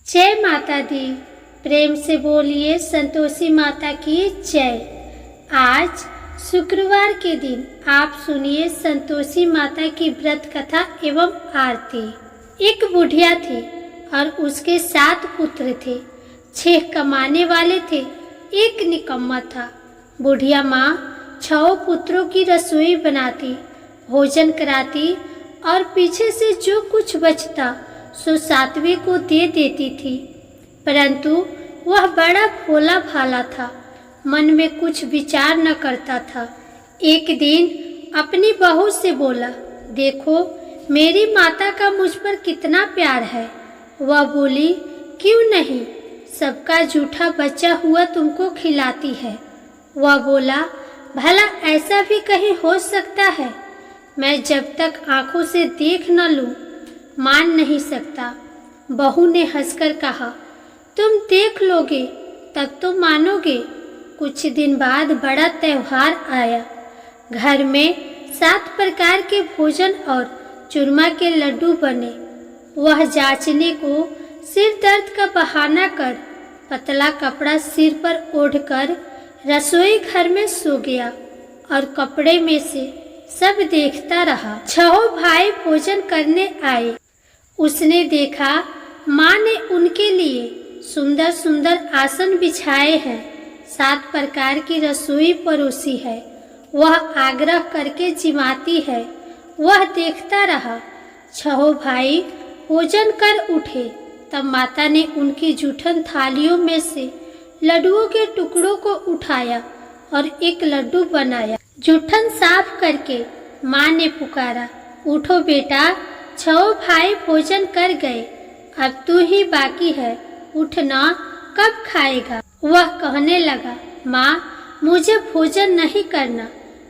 जय माता दी। प्रेम से बोलिए संतोषी माता की जय। आज शुक्रवार के दिन आप सुनिए संतोषी माता की व्रत कथा एवं आरती। एक बुढ़िया थी और उसके 7 पुत्र थे। 6 कमाने वाले थे, एक निकम्मा था। बुढ़िया माँ 6 पुत्रों की रसोई बनाती, भोजन कराती और पीछे से जो कुछ बचता सो 7वें को दे देती थी। परंतु वह बड़ा भोला भाला था, मन में कुछ विचार न करता था। एक दिन अपनी बहू से बोला, देखो मेरी माता का मुझ पर कितना प्यार है। वह बोली, क्यों नहीं, सबका जूठा बचा हुआ तुमको खिलाती है। वह बोला, भला ऐसा भी कहीं हो सकता है? मैं जब तक आंखों से देख न लूं मान नहीं सकता। बहू ने हंसकर कहा, तुम देख लोगे तब तो मानोगे। कुछ दिन बाद बड़ा त्योहार आया। घर में 7 प्रकार के भोजन और चूरमा के लड्डू बने। वह जांचने को सिर दर्द का बहाना कर पतला कपड़ा सिर पर ओढ़कर रसोई घर में सो गया और कपड़े में से सब देखता रहा। 6 भाई भोजन करने आए। उसने देखा माँ ने उनके लिए सुंदर सुंदर आसन बिछाए हैं, 7 प्रकार की रसोई परोसी है। वह आग्रह करके जिमाती है। वह देखता रहा। 6 भाई भोजन कर उठे तब माता ने उनकी जूठन थालियों में से लड्डुओं के टुकड़ों को उठाया और एक लड्डू बनाया। जूठन साफ करके माँ ने पुकारा, उठो बेटा, 6 भाई भोजन कर गए, अब तू ही बाकी है, उठना, कब खाएगा? वह कहने लगा, माँ मुझे भोजन नहीं करना,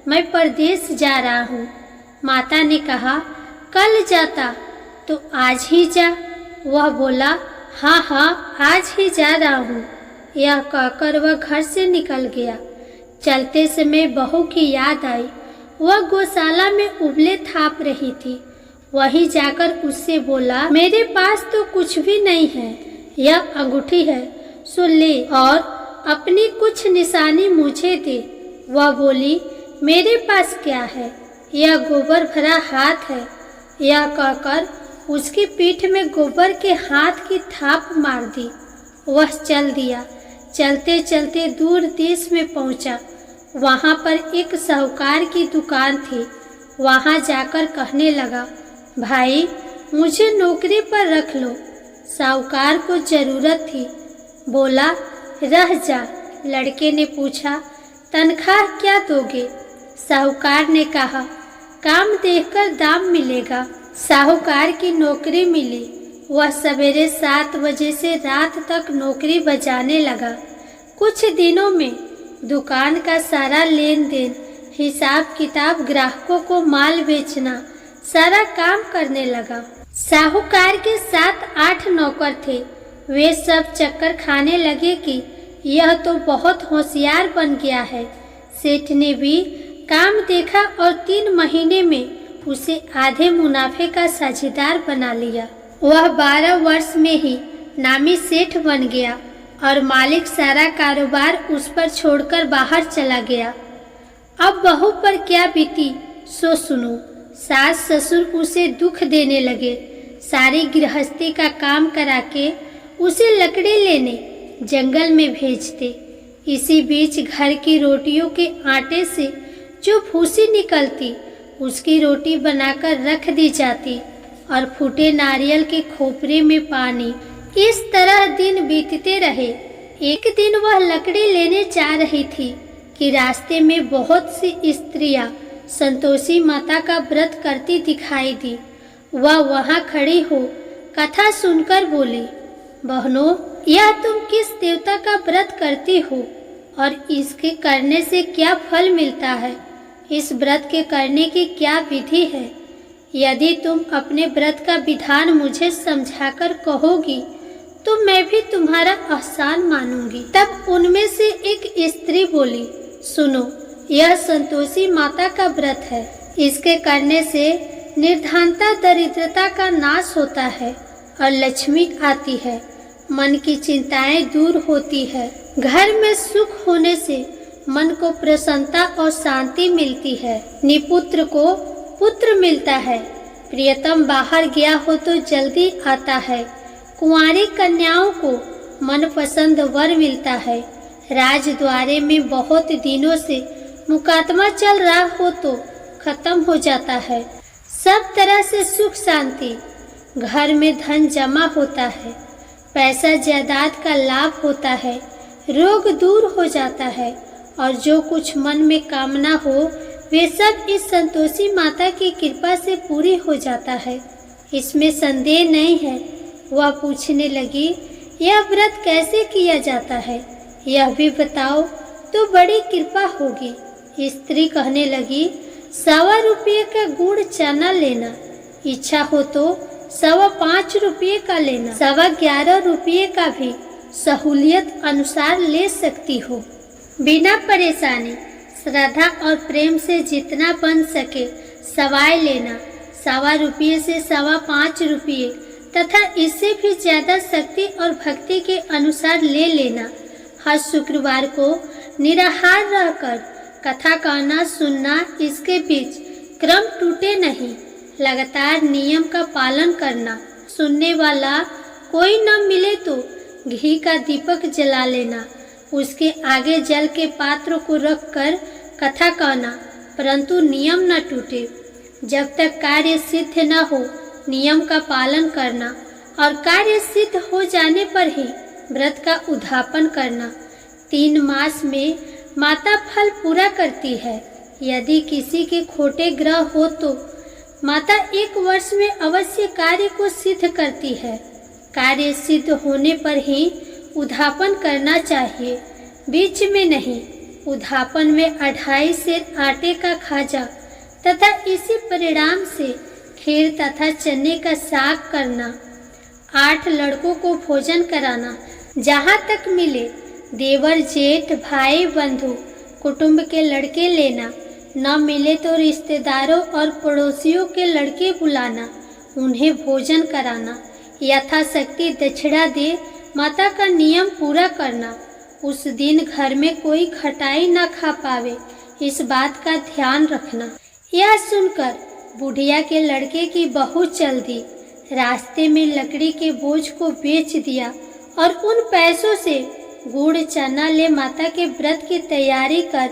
मैं परदेश जा रहा हूँ। माता ने कहा, कल जाता तो आज ही जा। वह बोला, हाँ हाँ आज ही जा रहा हूँ। यह कहकर वह घर से निकल गया। चलते समय बहू की याद आई। वह गौशाला में उबले थाप रही थी। वहीं जाकर उससे बोला, मेरे पास तो कुछ भी नहीं है, यह अंगूठी है, सो ले और अपनी कुछ निशानी मुझे दे। वह बोली, मेरे पास क्या है, यह गोबर भरा हाथ है। यह कहकर उसकी पीठ में गोबर के हाथ की थाप मार दी। वह चल दिया। चलते चलते दूर देश में पहुंचा। वहां पर एक साहूकार की दुकान थी। वहां जाकर कहने लगा, भाई मुझे नौकरी पर रख लो। साहूकार को जरूरत थी। बोला, रह जा। लड़के ने पूछा, तनख्वाह क्या दोगे? साहूकार ने कहा, काम देखकर दाम मिलेगा। साहूकार की नौकरी मिली। वह सवेरे 7 बजे से रात तक नौकरी बजाने लगा। कुछ दिनों में दुकान का सारा लेन देन, हिसाब किताब, ग्राहकों को माल बेचना, सारा काम करने लगा। साहूकार के 7-8 नौकर थे। वे सब चक्कर खाने लगे कि यह तो बहुत होशियार बन गया है। सेठ ने भी काम देखा और 3 महीने में उसे आधे मुनाफे का साझेदार बना लिया। वह 12 वर्ष में ही नामी सेठ बन गया और मालिक सारा कारोबार उस पर छोड़कर बाहर चला गया। अब बहू पर क्या बीती सो सुनो। सास ससुर उसे दुख देने लगे। सारी गृहस्थी का काम करा के उसे लकड़ी लेने जंगल में भेजते। इसी बीच घर की रोटियों के आटे से जो भूसी निकलती उसकी रोटी बनाकर रख दी जाती और फूटे नारियल के खोपरे में पानी। इस तरह दिन बीतते रहे। एक दिन वह लकड़ी लेने जा रही थी कि रास्ते में बहुत सी स्त्रियां संतोषी माता का व्रत करती दिखाई दी। वह वहां खड़ी हो कथा सुनकर बोली, बहनों, यह तुम किस देवता का व्रत करती हो और इसके करने से क्या फल मिलता है? इस व्रत के करने की क्या विधि है? यदि तुम अपने व्रत का विधान मुझे समझाकर कहोगी तो मैं भी तुम्हारा एहसान मानूंगी। तब उनमें से एक स्त्री बोली, सुनो, यह संतोषी माता का व्रत है। इसके करने से निर्धनता, दरिद्रता का नाश होता है और लक्ष्मी आती है। मन की चिंताएं दूर होती है। घर में सुख होने से मन को प्रसन्नता और शांति मिलती है। निपुत्र को पुत्र मिलता है। प्रियतम बाहर गया हो तो जल्दी आता है। कुंवारी कन्याओं को मनपसंद वर मिलता है। राजद्वारे में बहुत दिनों से मुकदमा चल रहा हो तो खत्म हो जाता है। सब तरह से सुख शांति, घर में धन जमा होता है। पैसा जायदाद का लाभ होता है। रोग दूर हो जाता है और जो कुछ मन में कामना हो वे सब इस संतोषी माता की कृपा से पूरी हो जाता है। इसमें संदेह नहीं है। वह पूछने लगी, यह व्रत कैसे किया जाता है, यह भी बताओ तो बड़ी कृपा होगी। स्त्री कहने लगी, 1.25 रुपये का गुड़ चना लेना, इच्छा हो तो 5.25 रुपये का लेना, 11.25 रुपये का भी सहूलियत अनुसार ले सकती हो। बिना परेशानी, श्रद्धा और प्रेम से जितना बन सके सवाई लेना। 1.25 रुपये से 5.25 रुपये तथा इससे भी ज्यादा शक्ति और भक्ति के अनुसार ले लेना। हर शुक्रवार को निराहार रहकर कथा कहना सुनना, इसके बीच क्रम टूटे नहीं। लगातार नियम का पालन करना। सुनने वाला कोई न मिले तो घी का दीपक जला लेना। उसके आगे जल के पात्र को रखकर कथा कहना, परंतु नियम न टूटे। जब तक कार्य सिद्ध न हो नियम का पालन करना और कार्य सिद्ध हो जाने पर ही व्रत का उद्यापन करना। 3 मास में माता फल पूरा करती है। यदि किसी के खोटे ग्रह हो तो माता 1 वर्ष में अवश्य कार्य को सिद्ध करती है। कार्य सिद्ध होने पर ही उद्यापन करना चाहिए, बीच में नहीं। उद्यापन में 2.5 सेर आटे का खाजा तथा इसी परिणाम से खीर तथा चने का साग करना। 8 लड़कों को भोजन कराना। जहाँ तक मिले देवर जेठ भाई बंधु कुटुंब के लड़के लेना। न मिले तो रिश्तेदारों और पड़ोसियों के लड़के बुलाना, उन्हें भोजन कराना। यथाशक्ति दक्षिणा दे माता का नियम पूरा करना। उस दिन घर में कोई खटाई न खा पावे, इस बात का ध्यान रखना। यह सुनकर बुढ़िया के लड़के की बहू चल दी। रास्ते में लकड़ी के बोझ को बेच दिया और उन पैसों से गुड़ चना ले माता के व्रत की तैयारी कर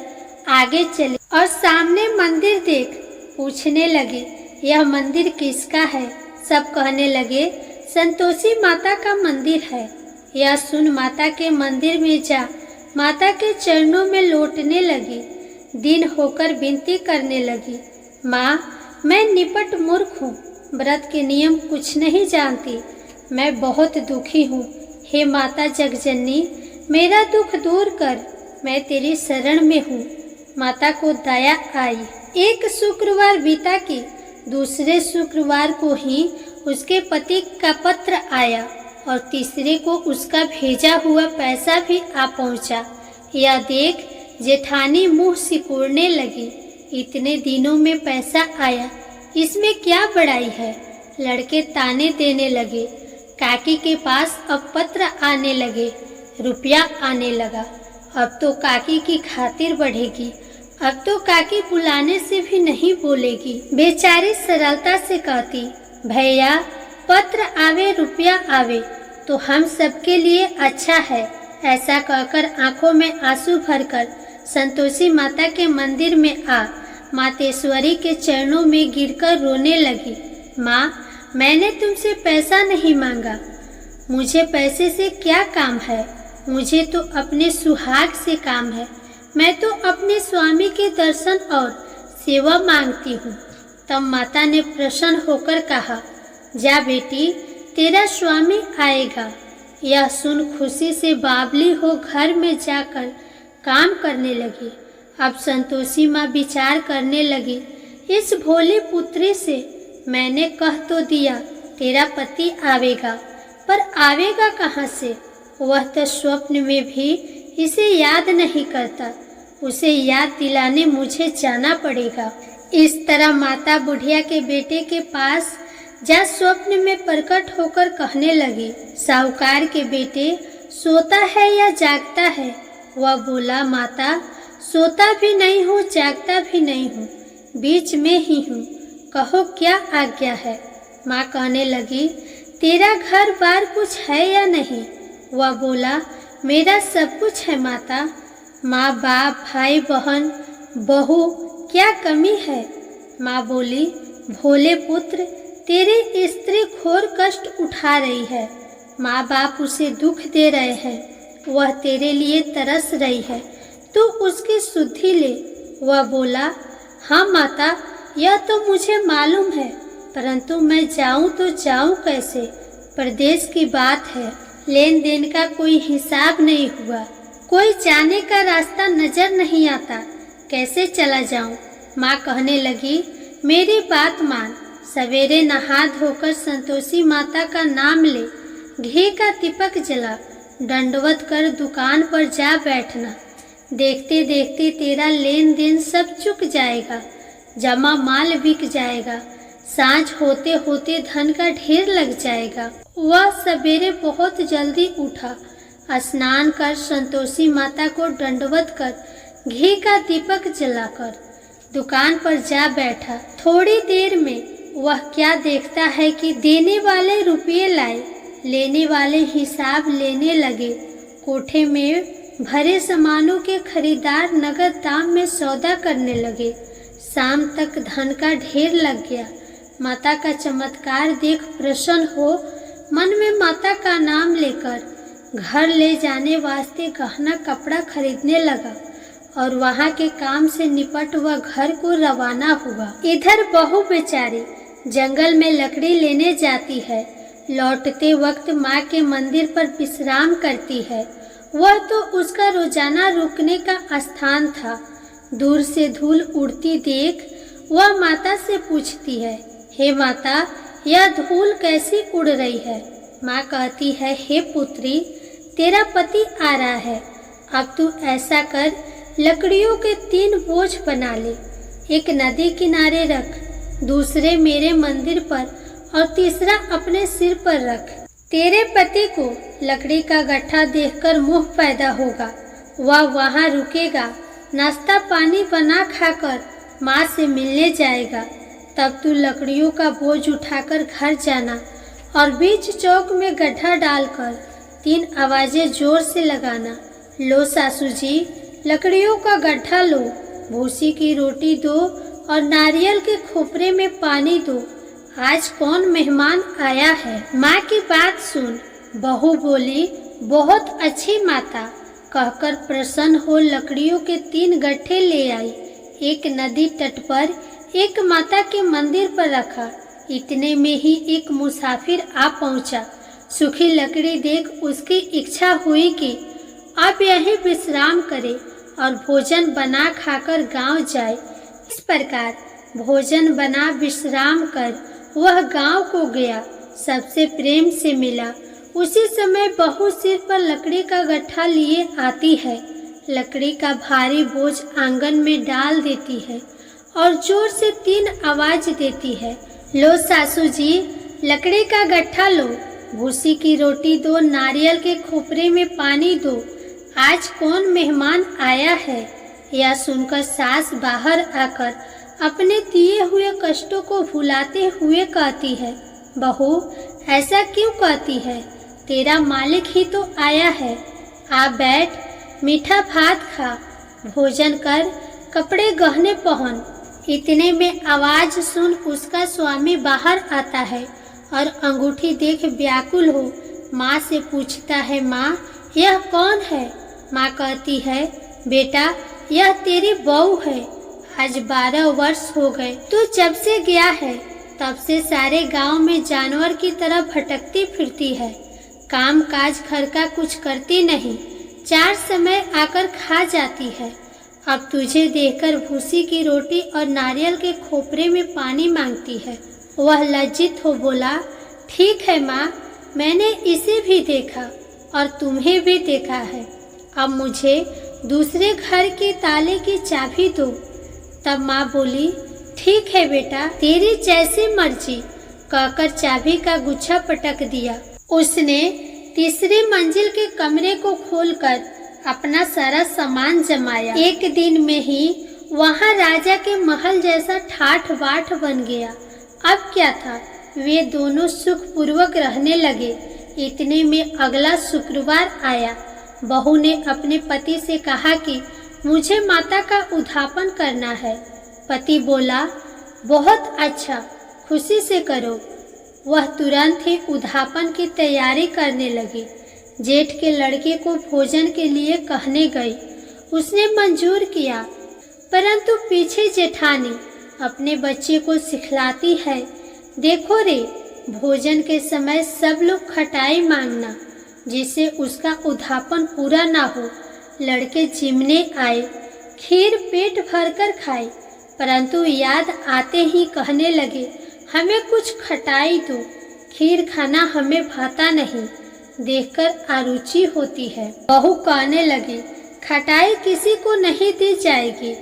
आगे चले और सामने मंदिर देख पूछने लगे, यह मंदिर किसका है? सब कहने लगे, संतोषी माता का मंदिर है। यह सुन माता के मंदिर में जा माता के चरणों में लौटने लगी। दिन होकर विनती करने लगी, माँ मैं निपट मूर्ख हूँ, व्रत के नियम कुछ नहीं जानती, मैं बहुत दुखी हूँ। हे माता जगजननी, मेरा दुख दूर कर, मैं तेरी शरण में हूँ। माता को दया आई। एक शुक्रवार बीता कि दूसरे शुक्रवार को ही उसके पति का पत्र आया और तीसरे को उसका भेजा हुआ पैसा भी आ पहुंचा। यह देख जेठानी मुंह सिकुड़ने लगी, इतने दिनों में पैसा आया, इसमें क्या बड़ाई है? लड़के ताने देने लगे। काकी के पास अब पत्र आने लगे, रुपया आने लगा। अब तो काकी की खातिर बढ़ेगी, अब तो काकी बुलाने से भी नहीं बोलेगी। बेचारी सरलता से कहती, भैया पत्र आवे रुपया आवे तो हम सबके लिए अच्छा है। ऐसा कहकर आंखों में आंसू भरकर संतोषी माता के मंदिर में आ मातेश्वरी के चरणों में गिरकर रोने लगी। माँ, मैंने तुमसे पैसा नहीं मांगा, मुझे पैसे से क्या काम है? मुझे तो अपने सुहाग से काम है। मैं तो अपने स्वामी के दर्शन और सेवा मांगती हूँ। तब माता ने प्रसन्न होकर कहा, जा बेटी, तेरा स्वामी आएगा। यह सुन खुशी से बावली हो घर में जाकर काम करने लगी। अब संतोषी माँ विचार करने लगी, इस भोली पुत्री से मैंने कह तो दिया तेरा पति आवेगा, पर आवेगा कहाँ से? वह तो स्वप्न में भी इसे याद नहीं करता, उसे याद दिलाने मुझे जाना पड़ेगा। इस तरह माता बुढ़िया के बेटे के पास जा स्वप्न में प्रकट होकर कहने लगी, साहूकार के बेटे सोता है या जागता है? वह बोला, माता सोता भी नहीं हूँ, जागता भी नहीं हूँ, बीच में ही हूँ, कहो क्या आज्ञा है? माँ कहने लगी, तेरा घर बार कुछ है या नहीं? वह बोला, मेरा सब कुछ है माता, माँ बाप भाई बहन बहू, क्या कमी है? माँ बोली, भोले पुत्र, तेरी स्त्री घोर कष्ट उठा रही है, माँ बाप उसे दुख दे रहे हैं, वह तेरे लिए तरस रही है, तू उसकी सुधि ले। वह बोला, हाँ माता, यह तो मुझे मालूम है, परंतु मैं जाऊं तो जाऊं कैसे? प्रदेश की बात है, लेन देन का कोई हिसाब नहीं हुआ, कोई जाने का रास्ता नजर नहीं आता, कैसे चला जाऊं? माँ कहने लगी, मेरी बात मान, सवेरे नहा धोकर संतोषी माता का नाम ले, घी का दीपक जला, दंडवत कर दुकान पर जा बैठना, देखते देखते तेरा लेन देन सब चुक जाएगा, जमा माल बिक जाएगा, सांझ होते होते धन का ढेर लग जाएगा। वह सवेरे बहुत जल्दी उठा, स्नान कर संतोषी माता को दंडवत कर घी का दीपक जलाकर दुकान पर जा बैठा। थोड़ी देर में वह क्या देखता है कि देने वाले रुपये लाए, लेने वाले हिसाब लेने लगे। कोठे में भरे सामानों के खरीदार नगद दाम में सौदा करने लगे। शाम तक धन का ढेर लग गया। माता का चमत्कार देख प्रसन्न हो मन में माता का नाम लेकर घर ले जाने वास्ते गहना कपड़ा खरीदने लगा और वहाँ के काम से निपट वह घर को रवाना हुआ। इधर बहू बेचारी जंगल में लकड़ी लेने जाती है। लौटते वक्त माँ के मंदिर पर विश्राम करती है। वह तो उसका रोजाना रुकने का स्थान था। दूर से धूल उड़ती देख वह माता से पूछती है, हे माता, यह धूल कैसी उड़ रही है? माँ कहती है, हे पुत्री, तेरा पति आ रहा है। अब तू ऐसा कर, लकड़ियों के 3 बोझ बना ले, एक नदी किनारे रख, दूसरे मेरे मंदिर पर और तीसरा अपने सिर पर रख। तेरे पति को लकड़ी का गट्ठा देखकर मोह पैदा होगा। वह वहाँ रुकेगा, नाश्ता पानी बना खाकर माँ से मिलने जाएगा। तब तू लकड़ियों का बोझ उठाकर घर जाना और बीच चौक में गड्ढा डालकर 3 आवाजें जोर से लगाना, लो सासू जी, लकड़ियों का गड्ढा लो, भूसी की रोटी दो और नारियल के खोपरे में पानी दो। आज कौन मेहमान आया है? माँ की बात सुन बहू बोली, बहुत अच्छी माता, कहकर प्रसन्न हो लकड़ियों के 3 गट्ठे ले आई। एक नदी तट पर, एक माता के मंदिर पर रखा। इतने में ही एक मुसाफिर आ पहुंचा। सूखी लकड़ी देख उसकी इच्छा हुई कि अब यहीं विश्राम करे और भोजन बना खाकर गांव जाए। इस प्रकार भोजन बना विश्राम कर वह गांव को गया, सबसे प्रेम से मिला। उसी समय बहू सिर पर लकड़ी का गट्ठा लिए आती है। लकड़ी का भारी बोझ आंगन में डाल देती है और जोर से 3 आवाज देती है, लो सासू जी, लकड़ी का गट्ठा लो, भूसी की रोटी दो, नारियल के खोपरे में पानी दो। आज कौन मेहमान आया है? यह सुनकर सास बाहर आकर अपने दिए हुए कष्टों को भुलाते हुए कहती है, बहू ऐसा क्यों कहती है? तेरा मालिक ही तो आया है। आ बैठ, मीठा भात खा, भोजन कर, कपड़े गहने पहन। इतने में आवाज सुन उसका स्वामी बाहर आता है और अंगूठी देख व्याकुल हो माँ से पूछता है, माँ यह कौन है? माँ कहती है, बेटा यह तेरी बहू है। आज 12 वर्ष हो गए तू जब से गया है, तब से सारे गांव में जानवर की तरह भटकती फिरती है। काम काज घर का कुछ करती नहीं, 4 समय आकर खा जाती है। अब तुझे देखकर भूसी की रोटी और नारियल के खोपरे में पानी मांगती है। वह लज्जित हो बोला, ठीक है माँ, मैंने इसे भी देखा और तुम्हें भी देखा है। अब मुझे दूसरे घर के ताले की चाबी दो। तब माँ बोली, ठीक है बेटा, तेरी जैसी मर्जी, कहकर चाबी का गुच्छा पटक दिया। उसने तीसरी मंजिल के कमरे को खोलकर अपना सारा सामान जमाया। एक दिन में ही वहां राजा के महल जैसा ठाठ बाट बन गया। अब क्या था, वे दोनों सुखपूर्वक रहने लगे। इतने में अगला शुक्रवार आया। बहू ने अपने पति से कहा कि मुझे माता का उद्यापन करना है। पति बोला, बहुत अच्छा, खुशी से करो। वह तुरंत ही उद्यापन की तैयारी करने लगी। जेठ के लड़के को भोजन के लिए कहने गई। उसने मंजूर किया, परंतु पीछे जेठानी अपने बच्चे को सिखलाती है, देखो रे, भोजन के समय सब लोग खटाई मांगना, जिससे उसका उद्यापन पूरा ना हो। लड़के जिमने आए, खीर पेट भरकर खाई, परंतु याद आते ही कहने लगे, हमें कुछ खटाई दो, खीर खाना हमें भाता नहीं, देखकर अरुचि होती है। बहू कहने लगी, खटाई किसी को नहीं दी जाएगी,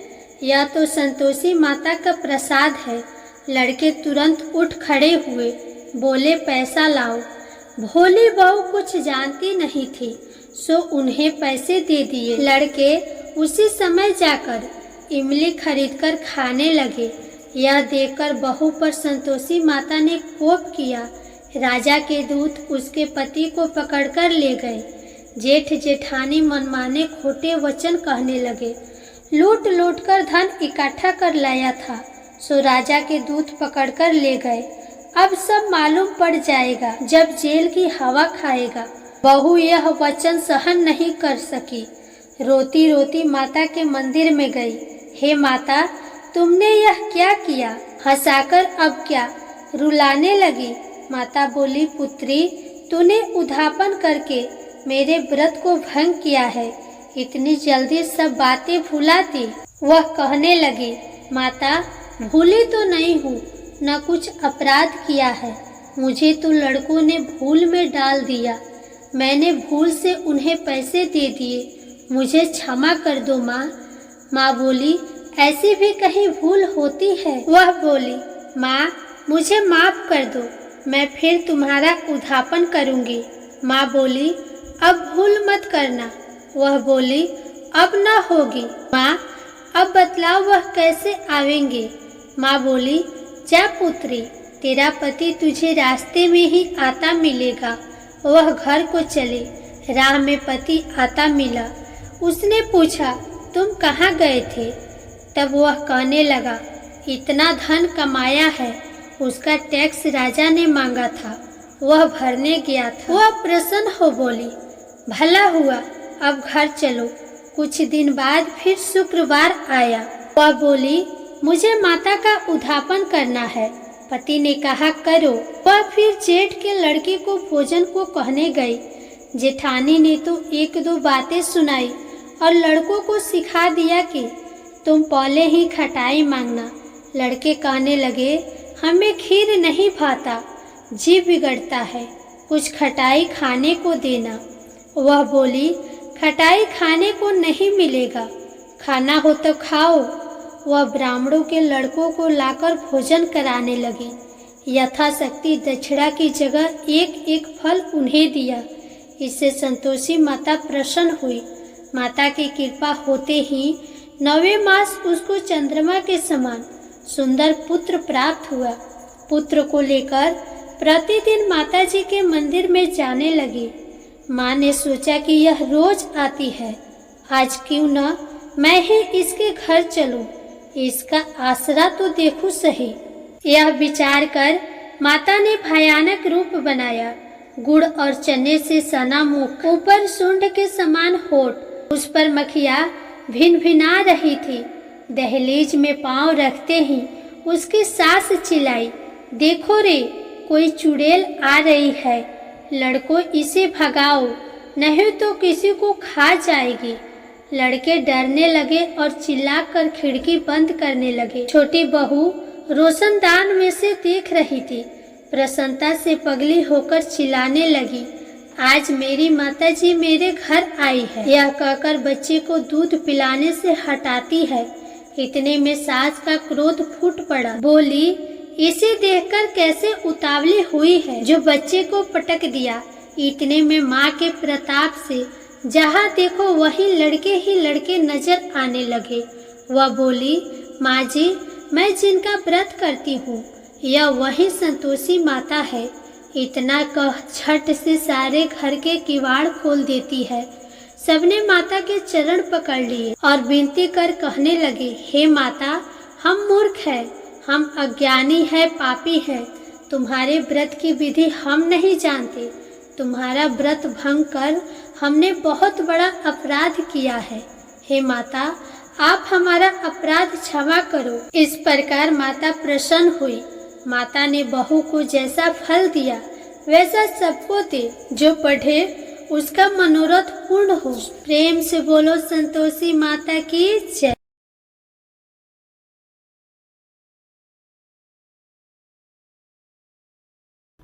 यह तो संतोषी माता का प्रसाद है। लड़के तुरंत उठ खड़े हुए, बोले, पैसा लाओ। भोली बहू कुछ जानती नहीं थी, सो उन्हें पैसे दे दिए। लड़के उसी समय जाकर इमली खरीदकर खाने लगे। यह देखकर बहू पर संतोषी माता ने कोप किया। राजा के दूत उसके पति को पकड़कर ले गए। जेठ जेठानी मनमाने खोटे वचन कहने लगे। लूट लूट कर धन इकट्ठा कर लाया था, सो राजा के दूत पकड़कर ले गए। अब सब मालूम पड़ जाएगा जब जेल की हवा खाएगा। बहू यह वचन सहन नहीं कर सकी। रोती रोती माता के मंदिर में गई। हे माता, तुमने यह क्या किया? हंसाकर अब क्या रुलाने लगी। माता बोली, पुत्री, तूने उद्यापन करके मेरे व्रत को भंग किया है, इतनी जल्दी सब बातें भुलाती। वह कहने लगी, माता, भूली तो नहीं हूँ, न कुछ अपराध किया है, मुझे तो लड़कों ने भूल में डाल दिया, मैंने भूल से उन्हें पैसे दे दिए, मुझे क्षमा कर दो माँ। माँ बोली, ऐसी भी कहीं भूल होती है? वह बोली, माँ, मुझे माफ कर दो, मैं फिर तुम्हारा उद्यापन करूँगी। माँ बोली, अब भूल मत करना। वह बोली, अब ना होगी। माँ, अब बतलाओ वह कैसे आवेंगे? माँ बोली, जा पुत्री, तेरा पति तुझे रास्ते में ही आता मिलेगा। वह घर को चले। राह में पति आता मिला। उसने पूछा, तुम कहाँ गए थे? तब वह कहने लगा, इतना धन कमाया है, उसका टैक्स राजा ने मांगा था, वह भरने गया था। वह प्रसन्न हो बोली, भला हुआ, अब घर चलो। कुछ दिन बाद फिर शुक्रवार आया। वह बोली, मुझे माता का उद्यापन करना है। पति ने कहा, करो। वह फिर जेठ के लड़के को भोजन को कहने गई। जेठानी ने तो एक दो बातें सुनाई और लड़कों को सिखा दिया कि तुम पहले ही खटाई मांगना। लड़के कहने लगे, हमें खीर नहीं भाता, जी बिगड़ता है, कुछ खटाई खाने को देना। वह बोली, खटाई खाने को नहीं मिलेगा, खाना हो तो खाओ। वह ब्राह्मणों के लड़कों को लाकर भोजन कराने लगी। यथाशक्ति दक्षिणा की जगह एक एक फल उन्हें दिया। इससे संतोषी माता प्रसन्न हुई। माता की कृपा होते ही 9वें मास उसको चंद्रमा के समान सुंदर पुत्र प्राप्त हुआ। पुत्र को लेकर प्रतिदिन माताजी के मंदिर में जाने लगी। माँ ने सोचा कि यह रोज आती है, आज क्यों न मैं ही इसके घर चलूं, इसका आसरा तो देखूं सही। यह विचार कर माता ने भयानक रूप बनाया। गुड़ और चने से सना मुख, ऊपर सूंड के समान होठ, उस पर मखिया भिन भिना रही थी। दहलीज में पांव रखते ही उसकी सास चिल्लाई, देखो रे, कोई चुड़ैल आ रही है, लड़कों इसे भगाओ, नहीं तो किसी को खा जाएगी। लड़के डरने लगे और चिल्लाकर खिड़की बंद करने लगे। छोटी बहू रोशनदान में से देख रही थी। प्रसन्नता से पगली होकर चिल्लाने लगी, आज मेरी माताजी मेरे घर आई है। यह कहकर बच्चे को दूध पिलाने से हटाती है। इतने में सास का क्रोध फूट पड़ा। बोली, इसे देखकर कैसे उतावली हुई है जो बच्चे को पटक दिया। इतने में माँ के प्रताप से जहाँ देखो वही लड़के ही लड़के नजर आने लगे। वह बोली, माँ जी, मैं जिनका व्रत करती हूँ यह वही संतोषी माता है। इतना कह झट से सारे घर के किवाड़ खोल देती है। सबने माता के चरण पकड़ लिए और विनती कर कहने लगे, हे माता, हम मूर्ख हैं, हम अज्ञानी है, पापी हैं। तुम्हारे व्रत की विधि हम नहीं जानते। तुम्हारा व्रत भंग कर हमने बहुत बड़ा अपराध किया है। हे माता, आप हमारा अपराध क्षमा करो। इस प्रकार माता प्रसन्न हुई। माता ने बहू को जैसा फल दिया वैसा सबको दे। जो पढ़े उसका मनोरथ पूर्ण हो। प्रेम से बोलो संतोषी माता की जय।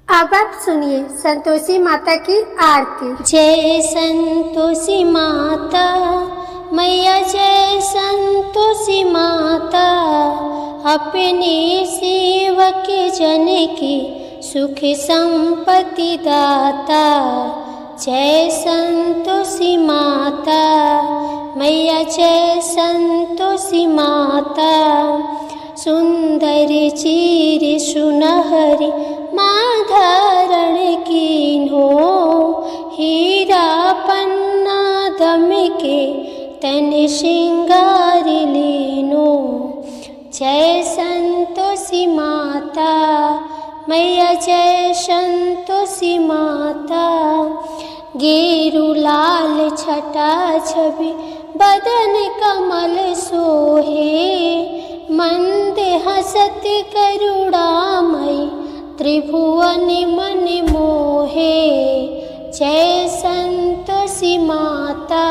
अब आप सुनिए संतोषी माता की आरती। जय संतोषी माता मैया, जय संतोषी माता, अपने सेवक जन की सुख संपत्ति दाता। जय संतोषी माता मैया, जय संतोषी माता, सुंदर चीर सुनहरी माँ धारण कीन्हो, हीरा पन्ना दम के तन श्रृंगार लीनो। जय संतोषी माता मैया, जय संतोषी माता, गेरु लाल छटा छवि बदन कमल सोहे, मंद हसत करुणामयी त्रिभुवन मन मोहे। जय संतोषी माता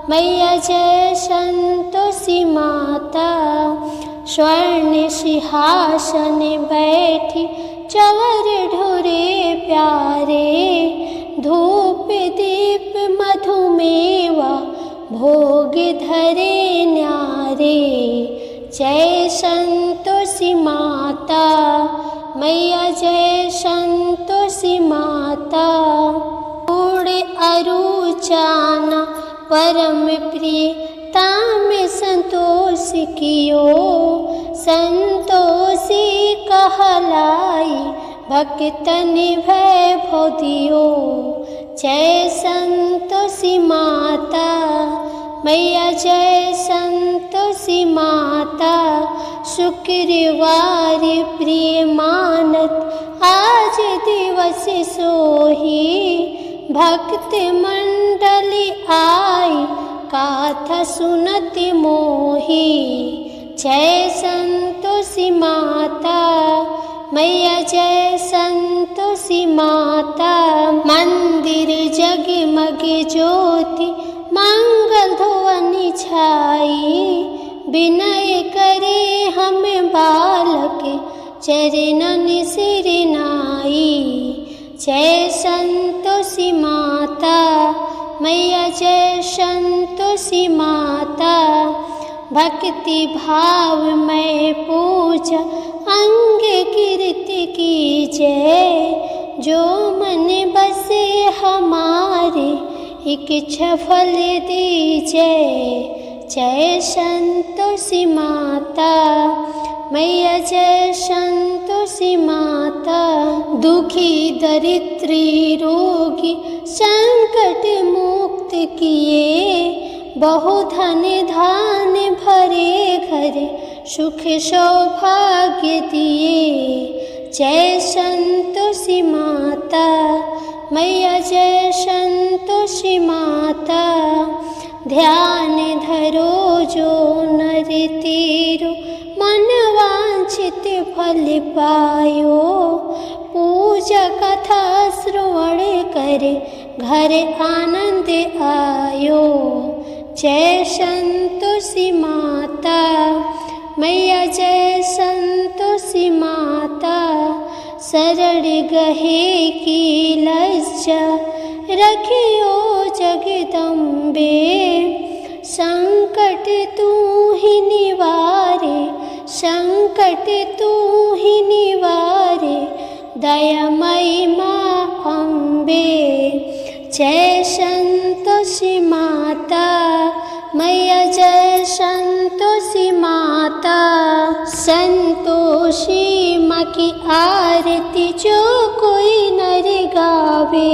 मैया, जय संतोषी माता, स्वर्ण सिंहासन बैठी चवर ढोरे प्यारे, धूप दीप मधुमेवा भोग धरे न्यारे। जय संतोषी माता मैया, जय संतोषी माता, उड़े अरुचाना परम प्रिय ताम संतोष कियो, संतोषी कहलाई भक्तन वैभव दियो। जय संतोषी माता मैया, जय संतोषी माता, शुक्रवार प्रिय मानत आज दिवस सोही, भक्त मंडली आई गाथा सुनत मोही। जय संतोषी माता मैया, जय संतोषी माता, मंदिर जगमग ज्योति मंगल ध्वनि छाई, विनय करे हम बालक चरणन सिर नाई। जय संतोषी माता मैया, जय संतोषी माता, भक्ति भाव में पूजा अंग कीर्ति की जय, जो मन बसे हमारे इच्छा फल दीजय। जय संतोषी माता मैया, जय संतोषी माता, दुखी दरिद्री रोगी संकट मुक्त किए, बहु धन धान भरे घरे सुख सौभाग्य दिए। जय संतोषी माता मैया, जय संतोषी माता, ध्यान धरो जो नर तेरो मन वांछित फल पायो, पूजा कथा श्रवण करे घर आनंद आयो। जय संतोषी माता मैया, जय संतोषी माता, शरण गहे की लज्जा रखियो जगदम्बे, संकट तू ही निवारे संकट संकट तू ही निवारे, दयामयी माँ अम्बे। जय संतोषी माता मैया, जय संतोषी माता। संतोषी माँ की आरती जो कोई नर गावे,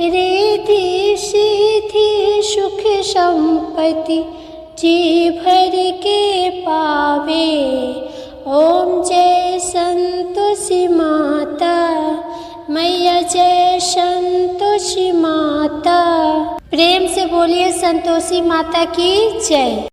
रिद्धि सिद्धि सुख संपत्ति जी भर के पावे। ओम जय संतोषी माता मैया, जय संतोषी माता। प्रेम से बोलिए संतोषी माता की जय।